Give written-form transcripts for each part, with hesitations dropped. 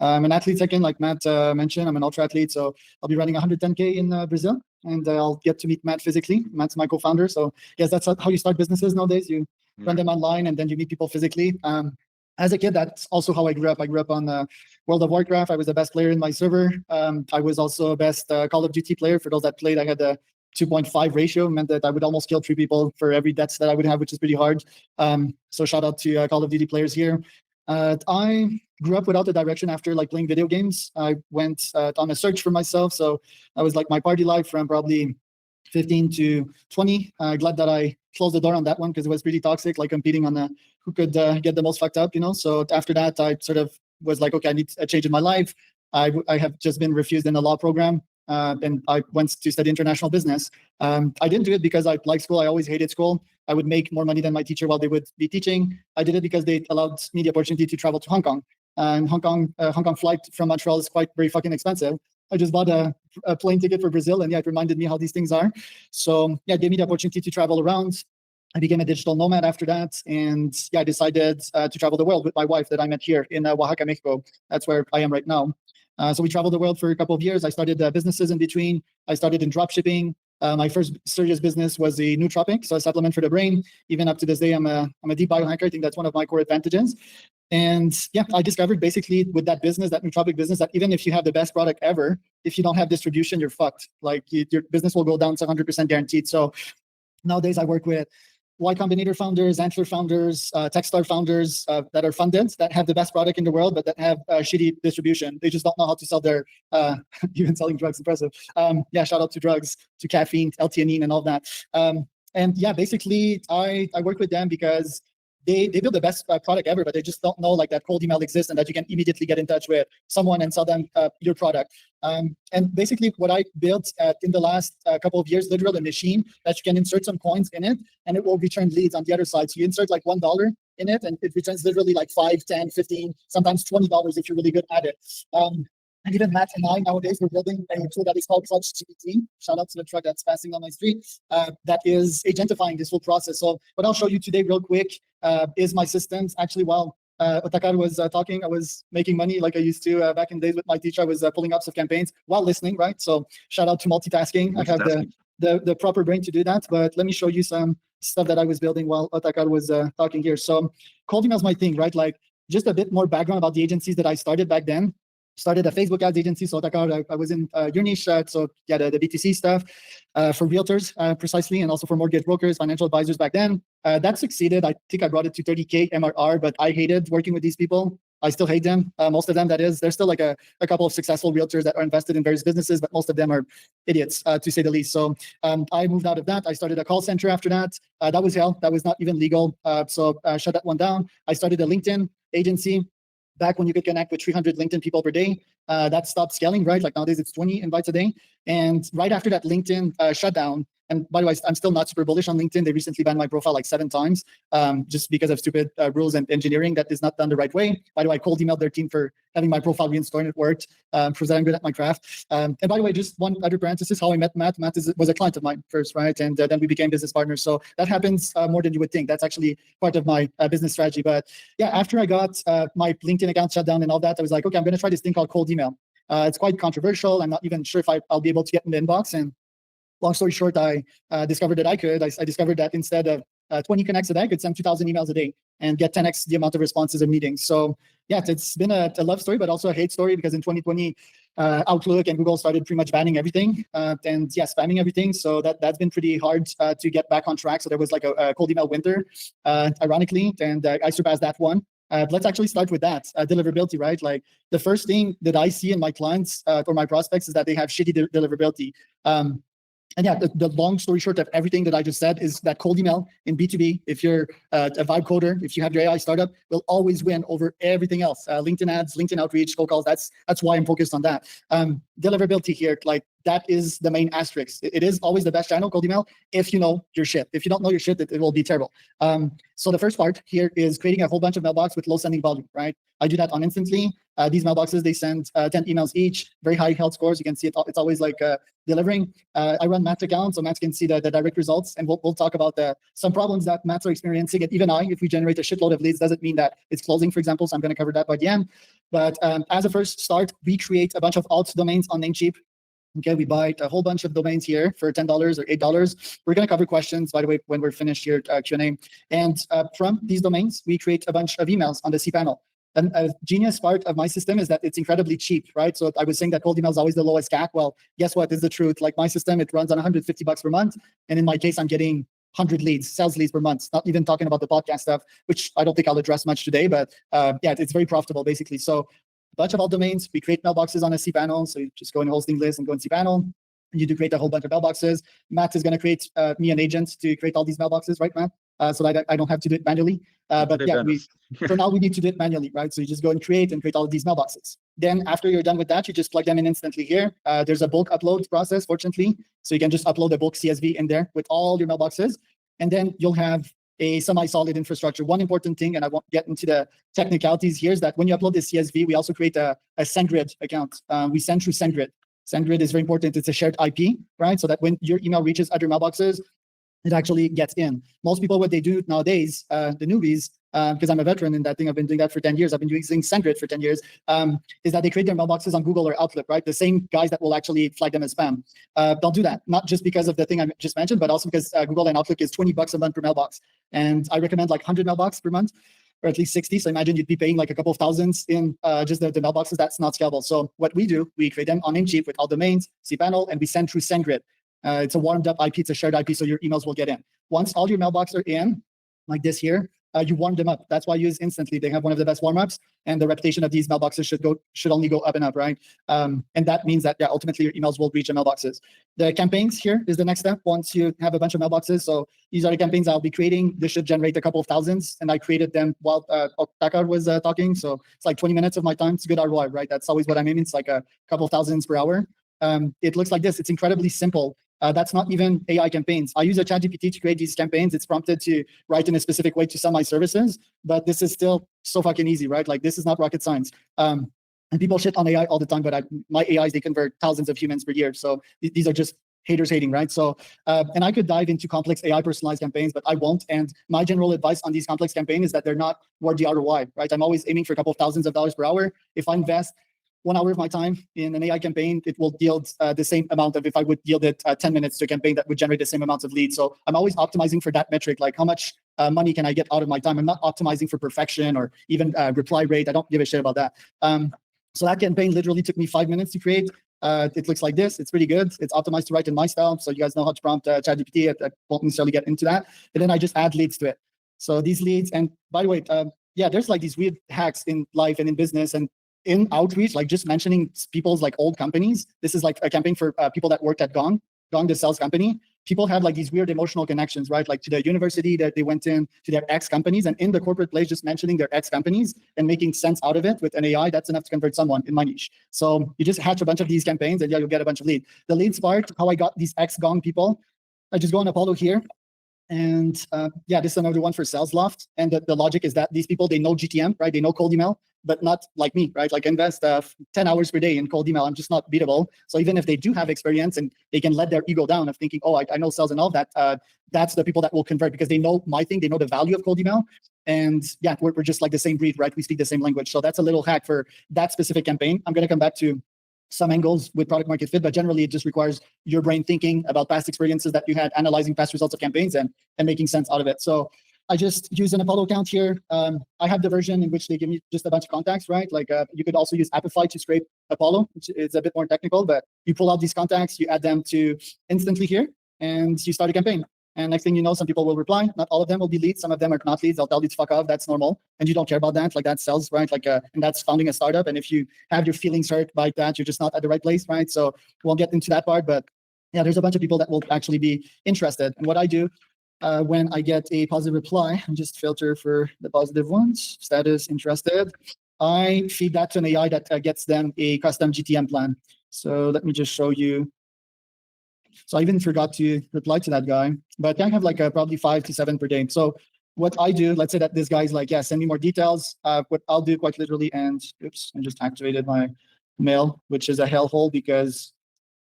I'm an athlete second, like Matt mentioned. I'm an ultra athlete, so I'll be running 110K in Brazil, and I'll get to meet Matt physically. Matt's my co-founder, so yes, that's how you start businesses nowadays. You run them online, and then you meet people physically. As a kid, that's also how I grew up. I grew up on World of Warcraft. I was the best player in my server. I was also best Call of Duty player. For those that played, I had a 2.5 ratio, meant that I would almost kill 3 people for every deaths that I would have, which is pretty hard. So shout out to Call of Duty players here. I grew up without a direction after like playing video games. I went on a search for myself. So I was like my party life from probably 15 to 20. Glad that I closed the door on that one because it was pretty toxic, like competing on who could get the most fucked up, you know? So after that, I sort of was like, okay, I need a change in my life. I have just been refused in a law program. And I went to study international business. I didn't do it because I liked school. I always hated school. I would make more money than my teacher while they would be teaching. I did it because they allowed me the opportunity to travel to Hong Kong. And Hong Kong flight from Montreal is quite very fucking expensive. I just bought a plane ticket for Brazil, and yeah, it reminded me how these things are. So yeah, it gave me the opportunity to travel around. I became a digital nomad after that, and yeah, I decided to travel the world with my wife that I met here in Oaxaca, Mexico. That's where I am right now. So we traveled the world for a couple of years. I started businesses in between. I started in drop shipping. My first serious business was a nootropic, so a supplement for the brain. Even up to this day, I'm a deep biohacker. I think that's one of my core advantages. And yeah, I discovered basically with that business, that nootropic business, that even if you have the best product ever, if you don't have distribution, you're fucked. Like your business will go down to 100% guaranteed. So nowadays I work with Y Combinator founders, Antler founders, Techstar founders that are funded, that have the best product in the world, but that have shitty distribution. They just don't know how to sell their, even selling drugs, impressive. Yeah, shout out to drugs, to caffeine, L-theanine, and all that. And yeah, basically, I work with them because they build the best product ever, but they just don't know like that cold email exists and that you can immediately get in touch with someone and sell them your product. And basically what I built in the last couple of years, literally a machine that you can insert some coins in it and it will return leads on the other side. So you insert like $1 in it and it returns literally like 5, 10, 15, sometimes $20 if you're really good at it. And even Matt and I nowadays, we're building a tool that is called Clutch GPT. Shout out to the truck that's passing on my street. That is agentifying this whole process. So what I'll show you today real quick is my systems. Actually, while Otakar was talking, I was making money like I used to back in the days with my teacher. I was pulling up some campaigns while listening, right? So shout out to multitasking. I have the proper brain to do that. But let me show you some stuff that I was building while Otakar was talking here. So cold email is my thing, right? Like just a bit more background about the agencies that I started back then. Started a Facebook ads agency, so I was in your niche, so yeah, the BTC stuff for realtors precisely, and also for mortgage brokers, financial advisors back then. That succeeded. I think I brought it to 30K MRR, but I hated working with these people. I still hate them. Most of them, that is, there's still like a couple of successful realtors that are invested in various businesses, but most of them are idiots, to say the least. So I moved out of that. I started a call center after that. That was hell. That was not even legal. So shut that one down. I started a LinkedIn agency. Back when you could connect with 300 LinkedIn people per day, that stopped scaling, right? Like nowadays it's 20 invites a day. And right after that LinkedIn shut down, and by the way, I'm still not super bullish on LinkedIn. They recently banned my profile like 7 times just because of stupid rules and engineering that is not done the right way. By the way, I cold emailed their team for having my profile reinstalled and it worked, proves that I'm good at my craft. And by the way, just one other parenthesis, how I met Matt. Matt was a client of mine first, right? And then we became business partners. So that happens more than you would think. That's actually part of my business strategy. But yeah, after I got my LinkedIn account shut down and all that, I was like, okay, I'm going to try this thing called cold email. It's quite controversial. I'm not even sure if I'll be able to get in the inbox. And long story short, I discovered that I could. I discovered that instead of 20 connects a day, I could send 2,000 emails a day and get 10x the amount of responses and meetings. So yeah, it's been a love story, but also a hate story because in 2020, Outlook and Google started pretty much banning everything and yeah, spamming everything. So that's been pretty hard to get back on track. So there was like a cold email winter, ironically, and I surpassed that one. Let's actually start with that deliverability, right? Like the first thing that I see in my clients or my prospects is that they have shitty deliverability. And yeah, the long story short of everything that I just said is that cold email in B2B, if you're a vibe coder, if you have your AI startup, will always win over everything else. LinkedIn ads, LinkedIn outreach, cold calls, that's why I'm focused on that. Deliverability here, like that is the main asterisk. It is always the best channel, cold email, if you know your shit. If you don't know your shit, it will be terrible. So the first part here is creating a whole bunch of mailbox with low sending volume, right? I do that on Instantly. These mailboxes, they send 10 emails each, very high health scores. You can see it's always like delivering. I run Matt's account, so Matt can see the direct results, and we'll talk about some problems that Matt's are experiencing. And even if we generate a shitload of leads, doesn't mean that it's closing, for example. So I'm going to cover that by the end. But as a first start, we create a bunch of alt domains on Namecheap. Okay, we buy a whole bunch of domains here for $10 or $8. We're going to cover questions, by the way, when we're finished here, Q&A. And from these domains, we create a bunch of emails on the cPanel. And a genius part of my system is that it's incredibly cheap, right? So I was saying that cold email is always the lowest CAC. Well, guess what? This is the truth. Like my system, it runs on $150 per month. And in my case, I'm getting 100 leads, sales leads per month, not even talking about the podcast stuff, which I don't think I'll address much today, but yeah, it's very profitable basically. So a bunch of alt domains, we create mailboxes on a cPanel. So you just go in hosting list and go in cPanel. And you do create a whole bunch of mailboxes. Matt is going to create me an agent to create all these mailboxes, right, Matt? So that I don't have to do it manually. But yeah, for now we need to do it manually, right? So you just go and create all of these mailboxes. Then after you're done with that, you just plug them in instantly here. There's a bulk upload process, fortunately. So you can just upload a bulk CSV in there with all your mailboxes. And then you'll have a semi-solid infrastructure. One important thing, and I won't get into the technicalities here, is that when you upload this CSV, we also create a SendGrid account. We send through SendGrid. SendGrid is very important. It's a shared IP, right? So that when your email reaches other mailboxes, it actually gets in. Most people, what they do nowadays, the newbies, because I'm a veteran in that thing, I've been doing that for 10 years. I've been using SendGrid for 10 years, is that they create their mailboxes on Google or Outlook, right? The same guys that will actually flag them as spam. Don't do that. Not just because of the thing I just mentioned, but also because Google and Outlook is $20 a month per mailbox. And I recommend like 100 mailbox per month, or at least 60. So imagine you'd be paying like a couple of thousands in just the mailboxes. That's not scalable. So what we do, we create them on Namecheap with all domains, cPanel, and we send through SendGrid. It's a warmed up IP, it's a shared IP, so your emails will get in. Once all your mailboxes are in, like this here, you warm them up. That's why I use Instantly. They have one of the best warm-ups, and the reputation of these mailboxes should only go up and up, right? And that means that, yeah, ultimately your emails will reach the mailboxes. The campaigns here is the next step. Once you have a bunch of mailboxes, so these are the campaigns I'll be creating. This should generate a couple of thousands, and I created them while Packard was talking. So it's like 20 minutes of my time. It's good ROI, right? That's always what I'm aiming. It's like a couple of thousands per hour. It looks like this. It's incredibly simple. That's not even AI campaigns. I use a ChatGPT to create these campaigns. It's prompted to write in a specific way to sell my services, but this is still so fucking easy, right? Like this is not rocket science. And people shit on AI all the time, but my AIs, they convert thousands of humans per year. So these are just haters hating, right? So, and I could dive into complex AI personalized campaigns, but I won't. And my general advice on these complex campaigns is that they're not worth the ROI, right? I'm always aiming for a couple of thousands of dollars per hour. If I invest 1 hour of my time in an AI campaign, it will yield the same amount of if I would yield it 10 minutes to a campaign that would generate the same amounts of leads. So I'm always optimizing for that metric, like how much money can I get out of my time? I'm not optimizing for perfection or even reply rate. I don't give a shit about that. So that campaign literally took me 5 minutes to create. It looks like this. It's pretty good. It's optimized to write in my style. So you guys know how to prompt ChatGPT. I won't necessarily get into that. And then I just add leads to it. So these leads, and by the way, yeah, there's like these weird hacks in life and in business and in outreach, like just mentioning people's like old companies. This is like a campaign for people that worked at Gong, the sales company. People had like these weird emotional connections, right? Like to the university that they went in, to their ex companies, and in the corporate place, just mentioning their ex companies and making sense out of it with an AI, that's enough to convert someone in my niche. So you just hatch a bunch of these campaigns and yeah, you'll get a bunch of leads. The leads part, how I got these ex Gong people, I just go on Apollo here. And yeah, this is another one for Sales Loft. And the logic is that these people, they know GTM, right? They know cold email, but not like me, right? Like invest 10 hours per day in cold email. I'm just not beatable. So even if they do have experience and they can let their ego down of thinking, oh, I know sales and all that, that's the people that will convert because they know my thing. They know the value of cold email. And yeah, we're just like the same breed, right? We speak the same language. So that's a little hack for that specific campaign. I'm going to come back to some angles with product market fit, but generally it just requires your brain thinking about past experiences that you had, analyzing past results of campaigns and making sense out of it. So I just use an Apollo account here. I have the version in which they give me just a bunch of contacts, right? Like you could also use Apify to scrape Apollo, which is a bit more technical, but you pull out these contacts, you add them to Instantly here, and you start a campaign. And next thing you know, some people will reply. Not all of them will be leads. Some of them are not leads. They'll tell you to fuck off. That's normal. And you don't care about that. Like that sells, right? Like, and that's founding a startup. And if you have your feelings hurt by that, you're just not at the right place, right? So we'll get into that part. But yeah, there's a bunch of people that will actually be interested. And what I do when I get a positive reply, I just filter for the positive ones. Status interested. I feed that to an AI that gets them a custom GTM plan. So let me just show you. So I even forgot to reply to that guy, but I have like probably 5 to 7 per day. So what I do, let's say that this guy's like, yeah, send me more details. What I'll do quite literally, and oops, I just activated my mail, which is a hellhole because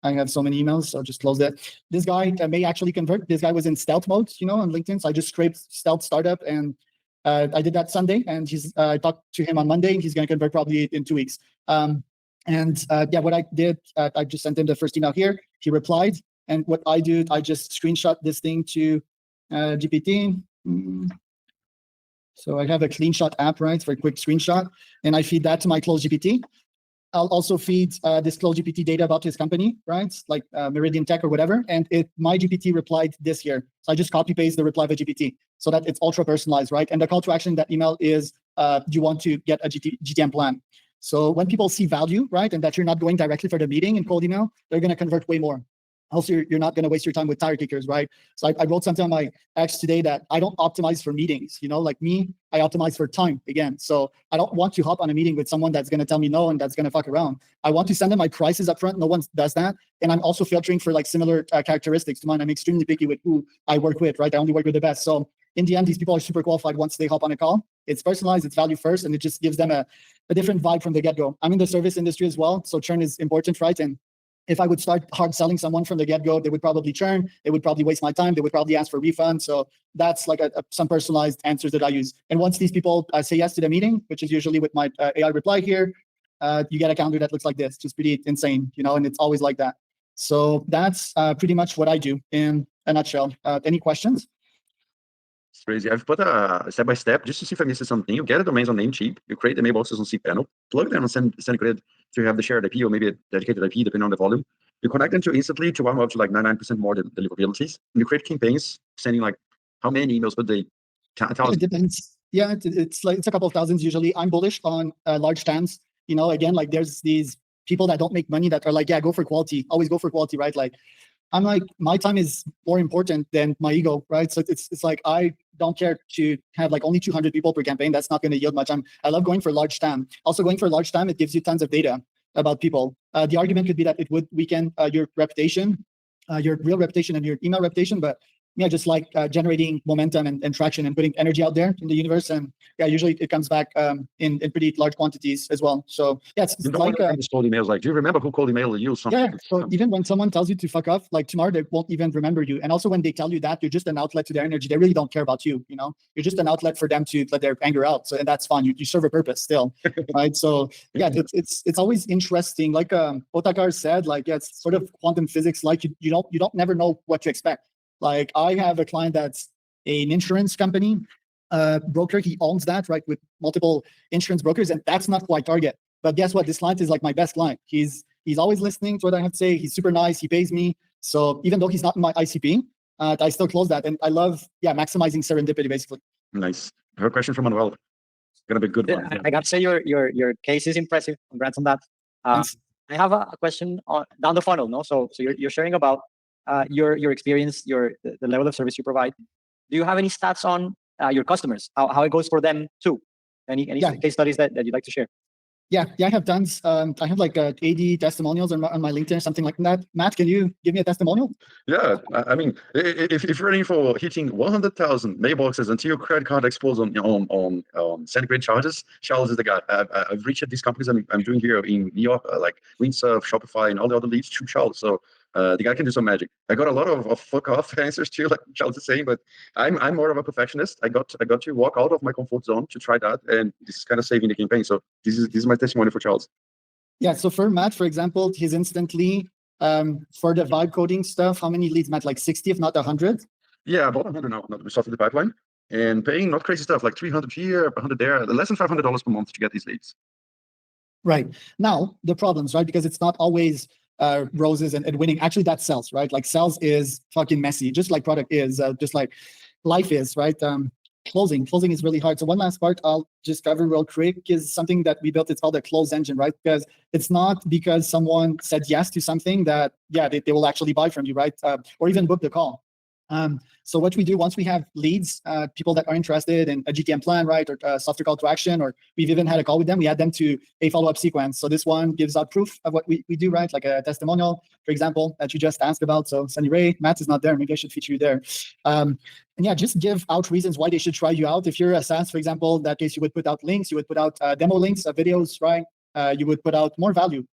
I have so many emails, so I'll just close that. This guy may actually convert. This guy was in stealth mode, on LinkedIn. So I just scraped stealth startup, and I did that Sunday, and I talked to him on Monday. He's going to convert probably in 2 weeks. Yeah, what I did, I just sent him the first email here. He replied, and what I do, I just screenshot this thing to GPT. So I have a CleanShot app, right, for a quick screenshot, and I feed that to my closed GPT. I'll also feed this closed GPT data about his company, right? Like Meridian Tech or whatever. And my GPT replied this here. So I just copy paste the reply of a GPT so that it's ultra personalized, right? And the call to action in that email is, do you want to get a GTM plan? So when people see value, right, and that you're not going directly for the meeting in cold email, they're going to convert way more. Also, you're not going to waste your time with tire kickers, right? So I wrote something on my X today that I don't optimize for meetings, like me, I optimize for time again. So I don't want to hop on a meeting with someone that's going to tell me no and that's going to fuck around. I want to send them my prices up front. No one does that. And I'm also filtering for like similar characteristics to mine. I'm extremely picky with who I work with, right? I only work with the best. So in the end, these people are super qualified once they hop on a call. It's personalized, it's value first, and it just gives them a different vibe from the get-go. I'm in the service industry as well, so churn is important, right? And if I would start hard selling someone from the get-go, they would probably churn, they would probably waste my time, they would probably ask for refunds. So that's like some personalized answers that I use. And once these people say yes to the meeting, which is usually with my AI reply here, you get a calendar that looks like this, just pretty insane, and it's always like that. So that's pretty much what I do in a nutshell. Any questions? It's crazy. I've put a step-by-step just to see if I missed something. You get the domains on Namecheap, you create the mailboxes on cPanel, plug them on SendGrid to have the shared IP or maybe a dedicated IP depending on the volume. You connect them to instantly to warm up to like 99% more deliverabilities. And you create campaigns sending like how many emails per day? It depends. Yeah, it's a couple of thousands usually. I'm bullish on large TAMs. Again, like there's these people that don't make money that are like, yeah, go for quality, always go for quality, right? Like I'm like, my time is more important than my ego, right? So it's like, I don't care to have like only 200 people per campaign. That's not going to yield much. I love going for large TAM. Also going for large TAM, it gives you tons of data about people. The argument could be that it would weaken your reputation, your real reputation and your email reputation. But yeah, just like generating momentum and traction and putting energy out there in the universe. And yeah, usually it comes back in pretty large quantities as well. So yeah, it's like cold emails. Like, do you remember who cold emailed you? Yeah. So even when someone tells you to fuck off, like tomorrow they won't even remember you. And also when they tell you that, you're just an outlet to their energy. They really don't care about you. You're just an outlet for them to let their anger out. So and that's fine. You serve a purpose still, right? So yeah, it's always interesting. Like Otakar said, like yeah, it's sort of quantum physics. Like you don't never know what to expect. Like I have a client that's an insurance company broker. He owns that, right, with multiple insurance brokers, and that's not who I target. But guess what? This client is like my best client. He's always listening to what I have to say. He's super nice. He pays me. So even though he's not in my ICP, I still close that. And I love, maximizing serendipity, basically. Nice. I have a question from Manuel. It's gonna be a good one. I got to say your case is impressive. Congrats on that. I have a question down the funnel. No, so you're sharing about your experience, the level of service you provide. Do you have any stats on your customers? How it goes for them too? Any case studies that you'd like to share? Yeah, I have tons. I have like 80 testimonials on my LinkedIn, something like that. Matt, can you give me a testimonial? Yeah, I mean, if you're ready for hitting 100,000 mailboxes until your credit card explodes on SendGrid charges, Charles is the guy. I've reached these companies I'm doing here in New York, like Windsurf, Shopify, and all the other leads to Charles. So the guy can do some magic. I got a lot of fuck off answers too, like Charles is saying, but I'm more of a perfectionist. I got to walk out of my comfort zone to try that, and this is kind of saving the campaign. So this is my testimony for Charles. Yeah. So for Matt, for example, he's instantly for the vibe coding stuff. How many leads, Matt? Like 60, if not 100? Yeah, about 100 now. We started the pipeline and paying not crazy stuff like 300 here, 100 there, less than $500 per month to get these leads. Right. Now the problems, right? Because it's not always roses and winning. Actually, that sells, right? Like sales is fucking messy, just like product is, just like life is, right? Closing is really hard. So one last part I'll just cover real quick is something that we built. It's called a close engine, right? Because it's not because someone said yes to something that, they will actually buy from you, right? Or even book the call. So what we do once we have leads, people that are interested in a GTM plan, right, or a software call to action, or we've even had a call with them, we add them to a follow-up sequence. So this one gives out proof of what we do, right, like a testimonial, for example, that you just asked about. So Sunny Ray, Matt is not there. Maybe I should feature you there. And yeah, just give out reasons why they should try you out. If you're a SaaS, for example, in that case, you would put out links, you would put out demo links, videos, right? You would put out more value.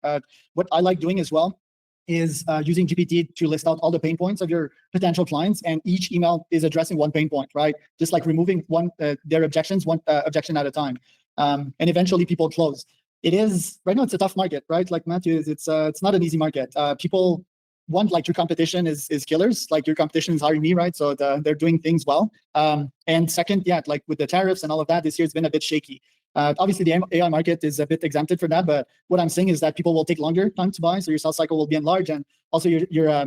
What I like doing as well is using GPT to list out all the pain points of your potential clients, and each email is addressing one pain point, right? Just like removing their objections, one objection at a time, and eventually people close. It is right now. It's a tough market, right? Like Matthew, it's not an easy market. People want, like, your competition is killers. Like, your competition is hiring me, right? So they're doing things well. And second, yeah, like with the tariffs and all of that, this year's been a bit shaky. Obviously, the AI market is a bit exempted from that, but what I'm saying is that people will take longer time to buy, so your sales cycle will be enlarged, and also your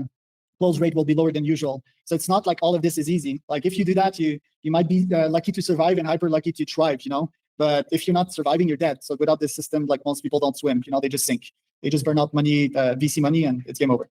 close rate will be lower than usual. So it's not like all of this is easy. Like, if you do that, you might be lucky to survive and hyper lucky to thrive, you know. But if you're not surviving, you're dead. So without this system, like, most people don't swim. You know, they just sink. They just burn out money, VC money, and it's game over.